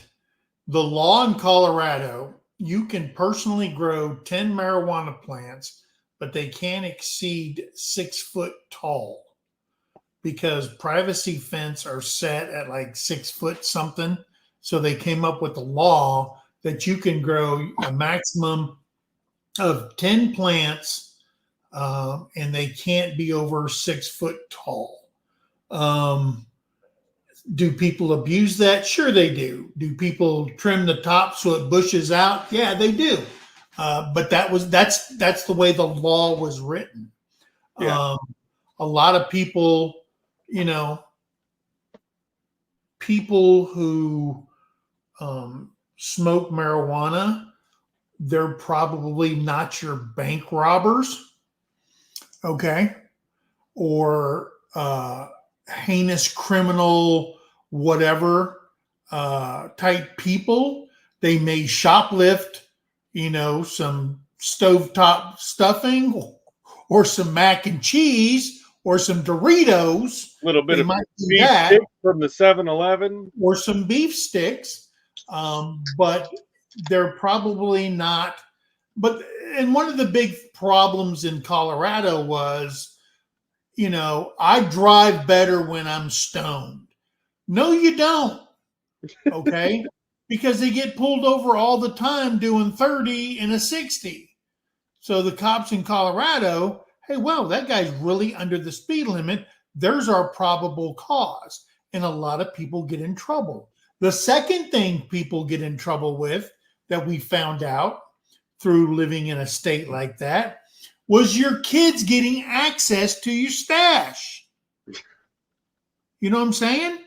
the law in Colorado, you can personally grow 10 marijuana plants, but they can't exceed 6 foot tall because privacy fence are set at like 6 foot something. So they came up with a law that you can grow a maximum of 10 plants and they can't be over 6 foot tall. Do people abuse that? Sure, they do. Do people trim the top so it bushes out? Yeah, they do. But that's the way the law was written. Yeah. A lot of people, people who smoke marijuana, they're probably not your bank robbers, okay, or heinous criminal whatever type people. They may shoplift, some stovetop stuffing or some mac and cheese or some Doritos. A little bit they of might do beef that, stick from the 7-Eleven. or some beef sticks, but they're probably not. And one of the big problems in Colorado was, I drive better when I'm stoned. No, you don't. Okay. Because they get pulled over all the time doing 30 and a 60. So the cops in Colorado, hey, well, that guy's really under the speed limit. There's our probable cause. And a lot of people get in trouble. The second thing people get in trouble with that we found out through living in a state like that was your kids getting access to your stash. You know what I'm saying?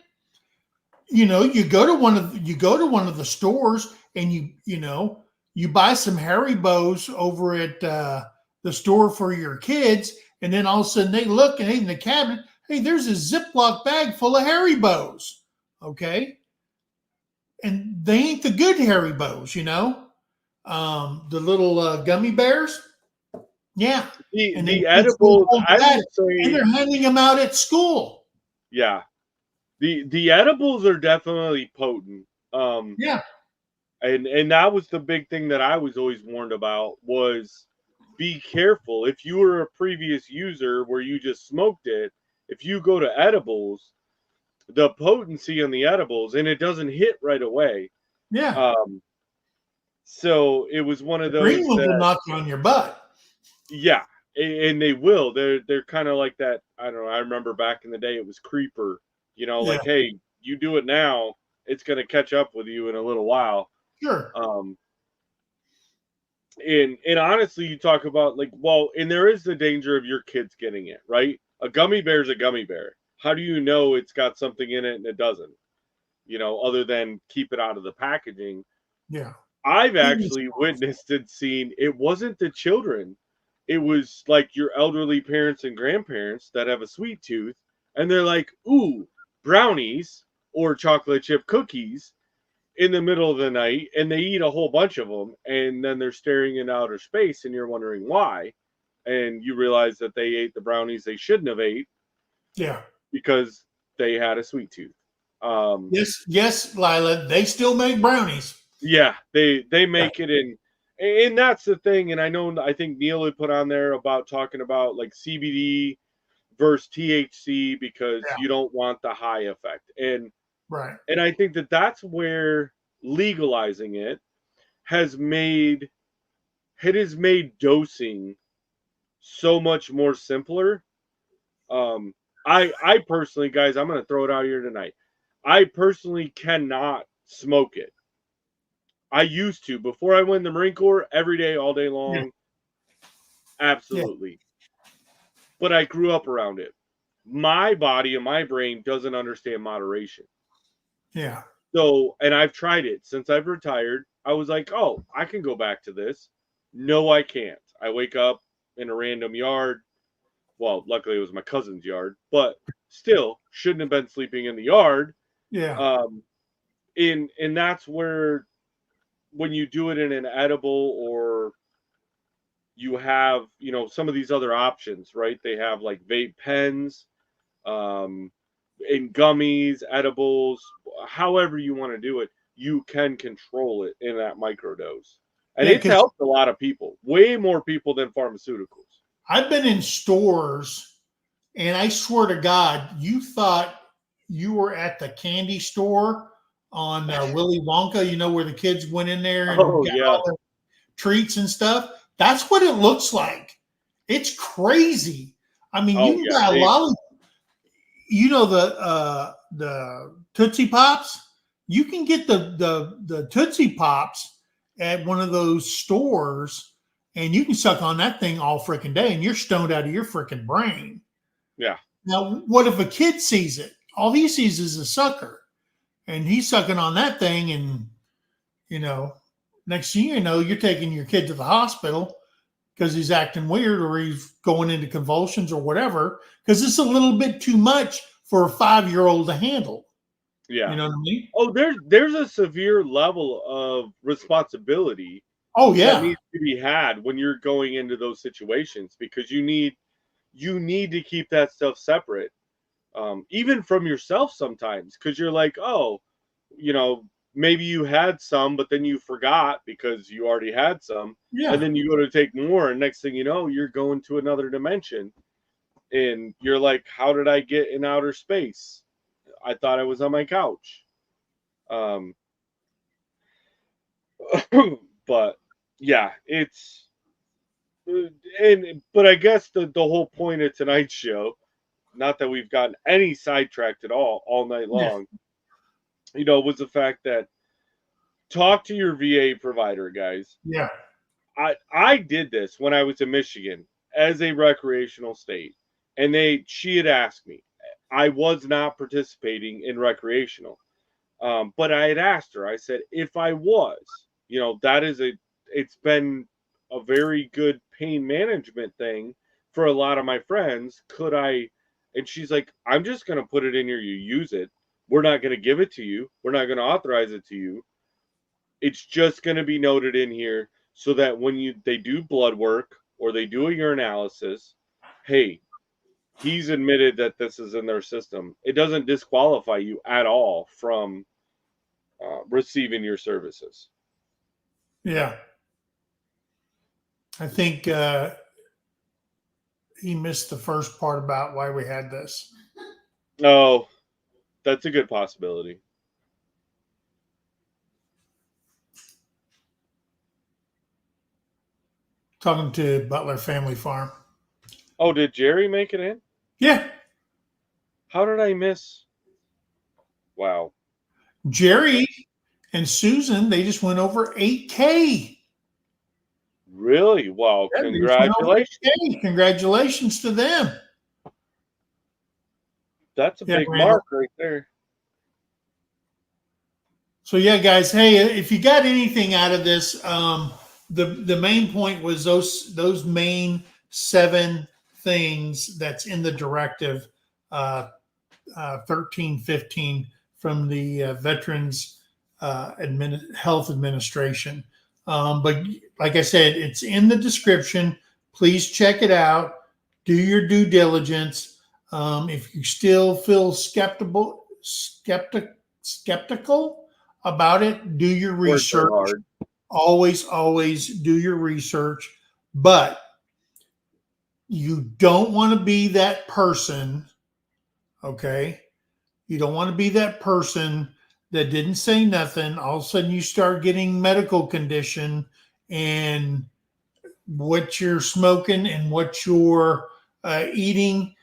You go to one of the stores and you buy some Haribos over at the store for your kids, and then all of a sudden they look and in the cabinet, hey, there's a Ziploc bag full of Haribos. Okay. And they ain't the good Haribos, the little gummy bears. Yeah. And the edibles, I would say, and they're handing them out at school. Yeah. The edibles are definitely potent. Yeah. And that was the big thing that I was always warned about was be careful. If you were a previous user where you just smoked it, if you go to edibles, the potency on the edibles, and it doesn't hit right away. Yeah. Um, so it was one of The green those ones will that, knock you on your butt. yeah, and they will. They're kind of like that. I don't know. I remember back in the day, it was creeper. Yeah. Like, hey, you do it now, it's going to catch up with you in a little while. Sure. Um, and honestly, you talk about like, well, and there is the danger of your kids getting it, right? A gummy bear is a gummy bear. How do you know it's got something in it and it doesn't? Other than keep it out of the packaging. Yeah. I've Even- actually witnessed and seen it wasn't the children. It was like your elderly parents and grandparents that have a sweet tooth, and they're like, ooh, brownies or chocolate chip cookies in the middle of the night, and they eat a whole bunch of them, and then they're staring in outer space, and you're wondering why. And you realize that they ate the brownies they shouldn't have ate Yeah. because they had a sweet tooth. Yes. Yes, Lila. They still make brownies. Yeah, they Yeah. make it in, and that's the thing. And I think Neil had put on there about talking about like CBD versus THC because Yeah. you don't want the high effect. Right. And I think that that's where legalizing has made it has made dosing so much more simpler. I personally, guys, I'm gonna throw it out here tonight. I personally cannot smoke it. I used to before I went in the Marine Corps every day, all day Yeah. long. Yeah. Absolutely. But I grew up around it. My body and my brain doesn't understand moderation. Yeah. So, and I've tried it since I've retired. I was like, oh, I can go back to this. No, I can't. I wake up in a random yard. Well, luckily it was my cousin's yard, but still shouldn't have been sleeping in the yard. Yeah. Um, and that's where when you do it in an edible or you have some of these other options, right? They have like vape pens, um, in gummies, edibles, however you want to do it, you can control it in that microdose. And Yeah. it's Because helped a lot of people, way more people than pharmaceuticals. I've been in stores, and I swear to God, you thought you were at the candy store on Willy Wonka. You know where the kids went in there and Oh got yeah. all the treats and stuff. That's what it looks like. It's crazy. I mean, you Oh can yeah. buy a lolly. You know the Tootsie Pops. You can get the Tootsie Pops at one of those stores, and you can suck on that thing all freaking day, and you're stoned out of your freaking brain. Yeah. Now, what if a kid sees it? All he sees is a sucker, and he's sucking on that thing, and you know, next thing you know, you're taking your kid to the hospital because he's acting weird or he's going into convulsions or whatever, because it's a little bit too much for a 5-year-old to handle. You Yeah. know what I mean? Oh, there's a severe level of responsibility Oh that yeah, needs to be had when you're going into those situations because you need to keep that stuff separate, even from yourself sometimes, because you're like, oh, you know, maybe you had some, but then you forgot because you already had some, and yeah, then you go to take more, and next thing you know, you're going to another dimension, and you're like, how did I get in outer space? I thought I was on my couch. Um, but yeah, it's and but I guess the whole point of tonight's show, not that we've gotten any sidetracked at all night yeah, long, was the fact that talk to your VA provider, guys. yeah, I did this when I was in Michigan as a recreational state, and she had asked me. I was not participating in recreational, but I had asked her. I said, if I was, that is it's been a very good pain management thing for a lot of my friends. Could I? And she's like, I'm just going to put it in here. You use it. We're not going to give it to you. We're not going to authorize it to you. It's just going to be noted in here so that when they do blood work or they do a urinalysis, hey, he's admitted that this is in their system. It doesn't disqualify you at all from receiving your services. Yeah. I think he missed the first part about why we had this. Oh, that's a good possibility. Talking to Butler Family Farm. Oh, did Jerry make it in? Yeah. How did I miss? Wow. Jerry and Susan, they just went over 8K. Really? Wow. Yeah, they just went over Congratulations. 8K. Congratulations to them. That's a big Randall. mark right there. So yeah, guys, hey, if you got anything out of this, the main point was those main 7 things that's in the directive 1315 from the Veterans Health Administration. But like I said, it's in the description. Please check it out. Do your due diligence. If you still feel skeptical about it, do your research. Always do your research. But you don't want to be that person, okay? You don't want to be that person that didn't say nothing. All of a sudden you start getting medical condition, and what you're smoking and what you're eating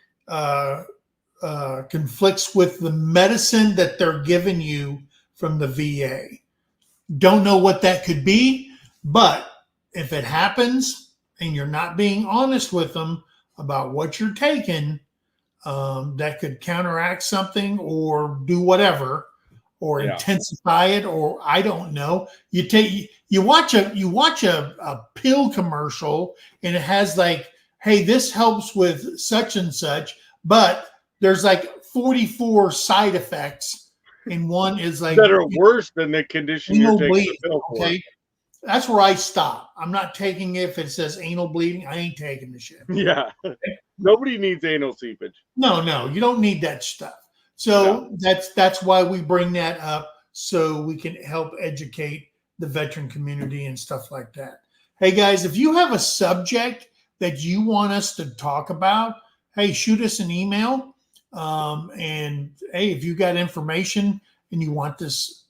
conflicts with the medicine that they're giving you from the VA. Don't know what that could be, but if it happens and you're not being honest with them about what you're taking, that could counteract something or do whatever, or intensify it, or I don't know. You watch a pill commercial and it has like, hey, this helps with such and such, but there's like 44 side effects. And one is like that are worse than the condition you're taking bleeding, the pill for. okay? That's where I stop. I'm not taking it if it says anal bleeding. I ain't taking the shit. Yeah. Nobody needs anal seepage. No, you don't need that stuff. So that's why we bring that up, so we can help educate the veteran community and stuff like that. Hey guys, if you have a subject that you want us to talk about, hey, shoot us an email. And hey, if you got information and you want this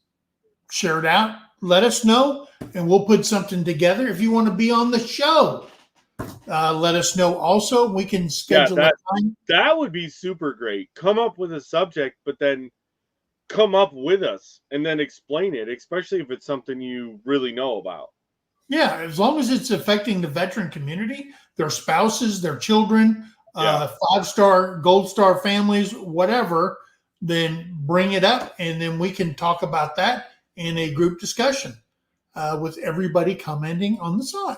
shared out, let us know and we'll put something together. If you want to be on the show, let us know also. We can schedule a time. That would be super great. Come up with a subject, but then come up with us and then explain it, especially if it's something you really know about. Yeah, as long as it's affecting the veteran community, their spouses, their children, 5-star, gold star families, whatever, then bring it up and then we can talk about that in a group discussion with everybody commenting on the side.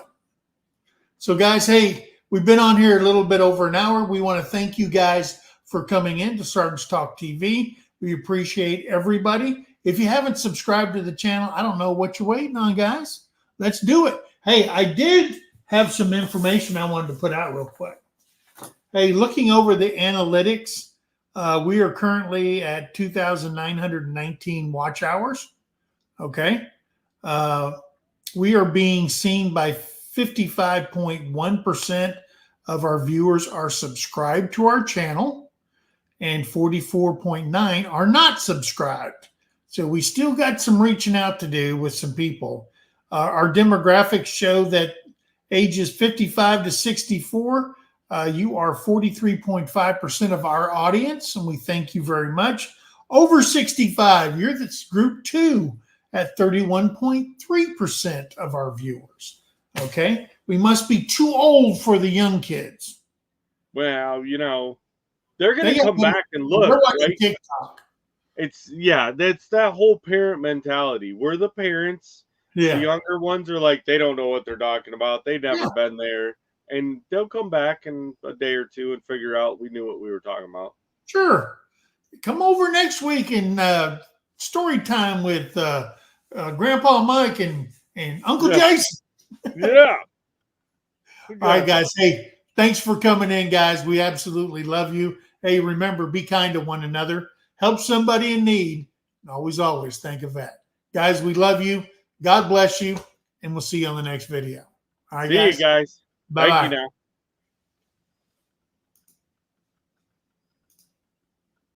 So guys, hey, we've been on here a little bit over an hour. We want to thank you guys for coming in to Sergeant's Talk TV. We appreciate everybody. If you haven't subscribed to the channel, I don't know what you're waiting on, guys. Let's do it. Hey, I did have some information I wanted to put out real quick. Hey, looking over the analytics, we are currently at 2,919 watch hours. Okay. We are being seen by 55.1% of our viewers are subscribed to our channel, and 44.9% are not subscribed. So we still got some reaching out to do with some people. Our demographics show that ages 55 to 64, you are 43.5% of our audience, and we thank you very much. Over 65, you're this group 2 at 31.3% of our viewers. Okay, we must be too old for the young kids. Well, you know, they're going to come back and look. They're watching right? TikTok. That's that whole parent mentality. We're the parents. Yeah. The younger ones are like, they don't know what they're talking about. They've never been there. And they'll come back in a day or two and figure out we knew what we were talking about. Sure. Come over next week and story time with Grandpa Mike and Uncle Jason. Yeah. All right, guys. Hey, Thanks for coming in, guys. We absolutely love you. Hey, remember, be kind to one another. Help somebody in need. And always thank a vet. Guys, we love you. God bless you. And we'll see you on the next video. All right, See you guys. guys. Bye-bye. Thank you now.